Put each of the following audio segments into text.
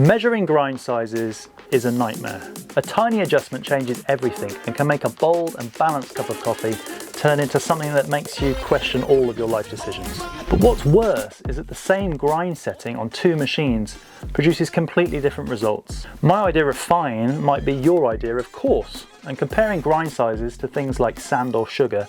Measuring grind sizes is a nightmare. A tiny adjustment changes everything and can make a bold and balanced cup of coffee turn into something that makes you question all of your life decisions. But what's worse is that the same grind setting on two machines produces completely different results. My idea of fine might be your idea of coarse, and comparing grind sizes to things like sand or sugar,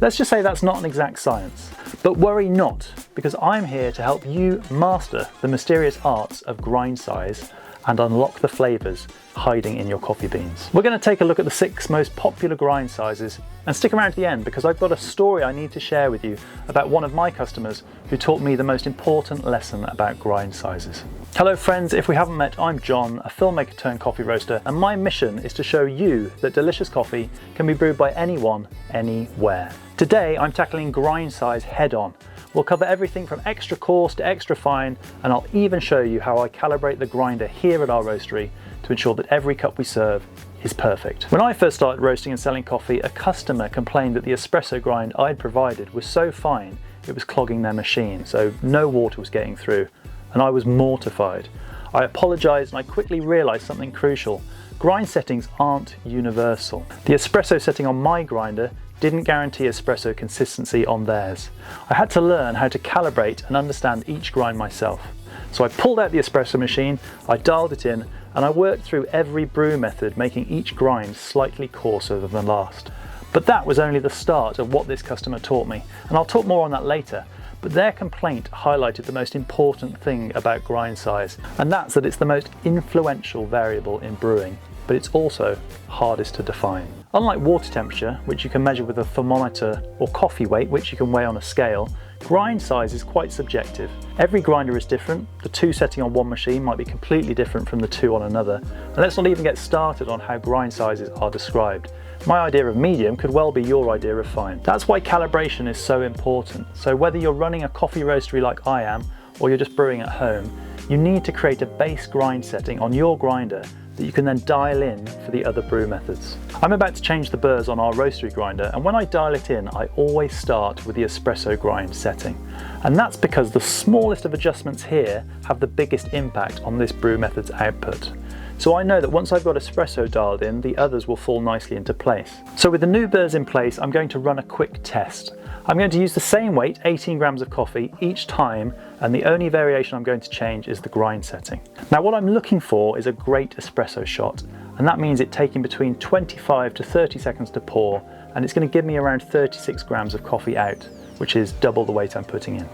let's just say that's not an exact science. But worry not, because I'm here to help you master the mysterious arts of grind size and unlock the flavours hiding in your coffee beans. We're going to take a look at the 6 most popular grind sizes, and stick around to the end because I've got a story I need to share with you about one of my customers who taught me the most important lesson about grind sizes. Hello friends, if we haven't met, I'm John, a filmmaker turned coffee roaster, and my mission is to show you that delicious coffee can be brewed by anyone, anywhere. Today I'm tackling grind size head on. We'll cover everything from extra coarse to extra fine, and I'll even show you how I calibrate the grinder here at our roastery to ensure that every cup we serve is perfect. When I first started roasting and selling coffee, a customer complained that the espresso grind I'd provided was so fine it was clogging their machine, so no water was getting through, and I was mortified. I apologised and I quickly realised something crucial. Grind settings aren't universal. The espresso setting on my grinder didn't guarantee espresso consistency on theirs. I had to learn how to calibrate and understand each grind myself. So I pulled out the espresso machine, I dialed it in, and I worked through every brew method, making each grind slightly coarser than the last. But that was only the start of what this customer taught me, and I'll talk more on that later. But their complaint highlighted the most important thing about grind size, and that's that it's the most influential variable in brewing, but it's also hardest to define. Unlike water temperature, which you can measure with a thermometer, or coffee weight, which you can weigh on a scale, grind size is quite subjective. Every grinder is different. The 2 setting on one machine might be completely different from the 2 on another. And let's not even get started on how grind sizes are described. My idea of medium could well be your idea of fine. That's why calibration is so important. So whether you're running a coffee roastery like I am, or you're just brewing at home, you need to create a base grind setting on your grinder that you can then dial in for the other brew methods. I'm about to change the burrs on our roastery grinder, and when I dial it in, I always start with the espresso grind setting. And that's because the smallest of adjustments here have the biggest impact on this brew method's output. So I know that once I've got espresso dialed in, the others will fall nicely into place. So with the new burrs in place, I'm going to run a quick test. I'm going to use the same weight, 18 grams of coffee, each time, and the only variation I'm going to change is the grind setting. Now what I'm looking for is a great espresso shot, and that means it taking between 25 to 30 seconds to pour, and it's going to give me around 36 grams of coffee out, which is double the weight I'm putting in.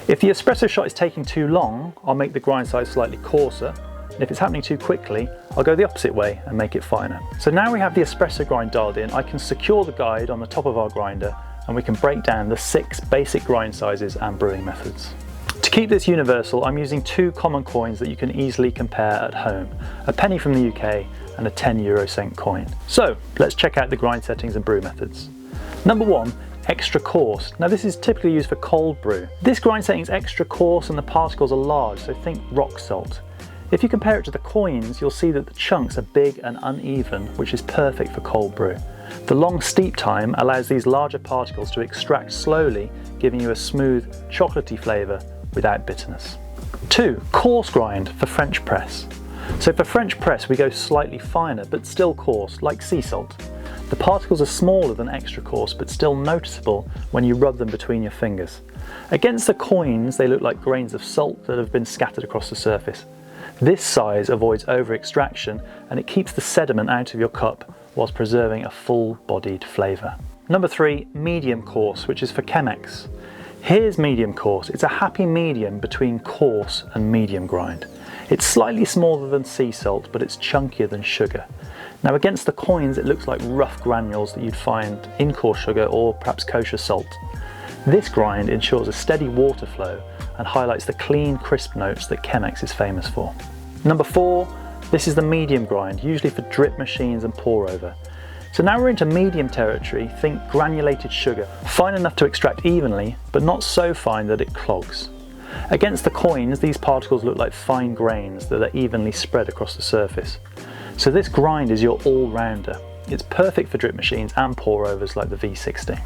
If the espresso shot is taking too long, I'll make the grind size slightly coarser, and if it's happening too quickly, I'll go the opposite way and make it finer. So now we have the espresso grind dialed in, I can secure the guide on the top of our grinder, and we can break down the 6 basic grind sizes and brewing methods. To keep this universal, I'm using 2 common coins that you can easily compare at home, a penny from the UK and a 10 euro cent coin. So let's check out the grind settings and brew methods. Number 1, extra coarse. Now this is typically used for cold brew. This grind setting is extra coarse and the particles are large, so think rock salt. If you compare it to the coins, you'll see that the chunks are big and uneven, which is perfect for cold brew. The long steep time allows these larger particles to extract slowly, giving you a smooth, chocolatey flavour without bitterness. 2, coarse grind for French press. So for French press we go slightly finer but still coarse, like sea salt. The particles are smaller than extra coarse but still noticeable when you rub them between your fingers. Against the coins they look like grains of salt that have been scattered across the surface. This size avoids over-extraction and it keeps the sediment out of your cup whilst preserving a full-bodied flavour. Number 3, medium-coarse, which is for Chemex. Here's medium-coarse. It's a happy medium between coarse and medium grind. It's slightly smaller than sea salt, but it's chunkier than sugar. Now against the coins it looks like rough granules that you'd find in coarse sugar or perhaps kosher salt. This grind ensures a steady water flow and highlights the clean, crisp notes that Chemex is famous for. Number 4, this is the medium grind, usually for drip machines and pour over. So now we're into medium territory, think granulated sugar, fine enough to extract evenly, but not so fine that it clogs. Against the coins, these particles look like fine grains that are evenly spread across the surface. So this grind is your all-rounder. It's perfect for drip machines and pour overs like the V60.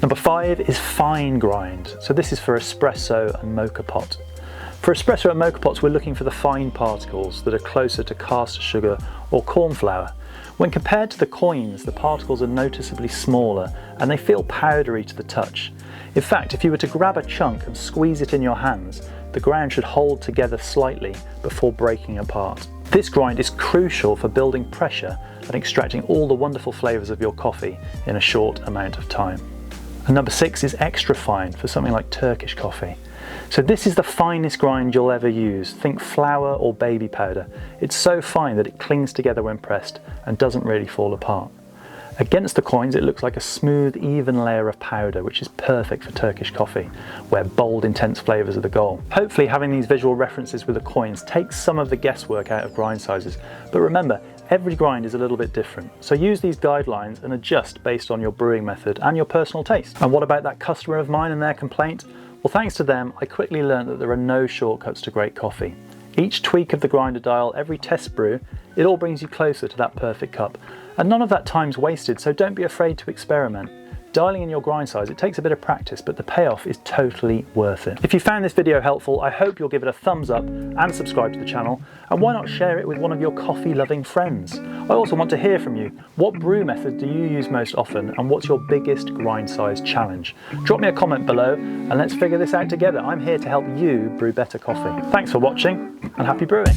Number 5 is fine grind. So this is for espresso and Moka pot. For espresso and moka pots, we're looking for the fine particles that are closer to caster sugar or corn flour. When compared to the coins, the particles are noticeably smaller and they feel powdery to the touch. In fact, if you were to grab a chunk and squeeze it in your hands, the ground should hold together slightly before breaking apart. This grind is crucial for building pressure and extracting all the wonderful flavours of your coffee in a short amount of time. And number 6 is extra fine for something like Turkish coffee. So this is the finest grind you'll ever use. Think flour or baby powder. It's so fine that it clings together when pressed and doesn't really fall apart. Against the coins, it looks like a smooth, even layer of powder, which is perfect for Turkish coffee, where bold, intense flavours are the goal. Hopefully having these visual references with the coins takes some of the guesswork out of grind sizes, but remember, every grind is a little bit different, so use these guidelines and adjust based on your brewing method and your personal taste. And what about that customer of mine and their complaint? Well, thanks to them, I quickly learned that there are no shortcuts to great coffee. Each tweak of the grinder dial, every test brew, it all brings you closer to that perfect cup. And none of that time's wasted, so don't be afraid to experiment. Dialing in your grind size, it takes a bit of practice, but the payoff is totally worth it. If you found this video helpful, I hope you'll give it a thumbs up and subscribe to the channel, and why not share it with one of your coffee-loving friends? I also want to hear from you. What brew method do you use most often, and what's your biggest grind size challenge? Drop me a comment below, and let's figure this out together. I'm here to help you brew better coffee. Thanks for watching, and happy brewing.